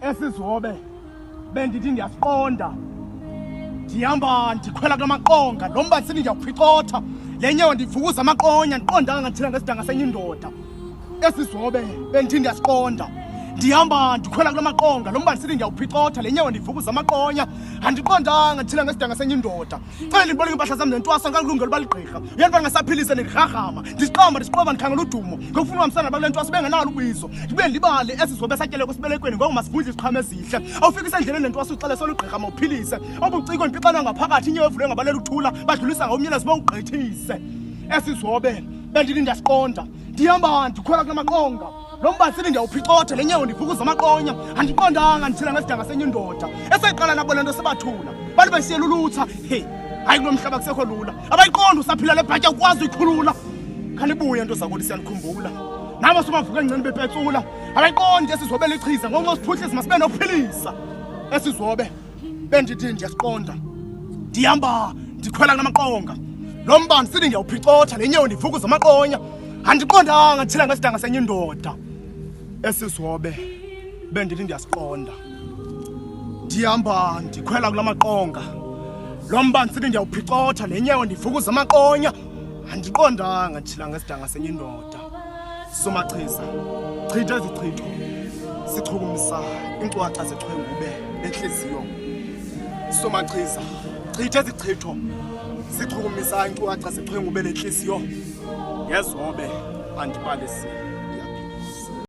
Esizobe bendithi ndiyasiqonda ndihamba ndikhwela kulamaqonga lo mbanisini ndiyawuphicotha le nyewe ndivukuza amaqonya ndiqondanga ngathina ngesidanga senye indoda. Esizobe bendithi ndiyasiqonda ndihamba ndikhwela kulamaqonga lo mbanisini ndiyawuphicotha le nyewe ndivukuza amaqonya andiqondanga ndithina ngesidanga senye indoda. Cela ndiboleke impahla zam nentwaso ngalungelo baligqirha uyanibona ngasaphilise ndirharhama ndisiqamba ndisiqoba ndikhangela udumo ngokufuna uhambisana bakule ntwaso bengenalo ubizo ndibuye ndibale Esizobe satyele kwesibelekweni ngoku masivundle iziqhamo ezihle awufika endleleni nentwaso uxele solugqirha mawuphilise obuciko impixana ngaphakathi inyewe evulwe ngabalela ukuthula badlulisa ngomnyela zibe ugqithise. Esizobe bendithi ndiyasiqonda ndihamba ndikhwela kulamaqonga lo mbanisini ndiyawuphicotha le nyewe ndivukuza amaqonya andiqondanga ndithina ngesidanga senye indoda eseyiqala nabo le nto sebathula bantu besiyela ulutha hayi kulo mhlaba kusekho lula abayiqonda usaphila le bhatya ukwazi uyikhulula khanibuye nto zakuthi siyanikhumbula nabo sobavuka encane bepetsula abayiqondi Esizobe lichiza ngonxa siphuhlise masibe nokuphilisa. Esizobe bendithi ndiyasiqonda ndihamba ndikhwela kulamaqonga lo mbanisini ndiyawuphicotha le nyewe ndivukuza amaqonya andiqondanga ndithina ngesidanga senye indoda. Esizobe bendithi ndiyasiqonda ndihamba ndikhwela kulamaqonga lo mbanisini ndiyawuphicotha le nyewe ndivukuza amaqonya andiqondanga ndithina ngesidanga senye indoda. Somachiza chitha izichitho sichukumisa inkcukacha zechwengube enhliziyo. Somachiza chitha izichitho sichukumisa inkcukacha zechwengube lenhliziyo. Yezobe andibalisi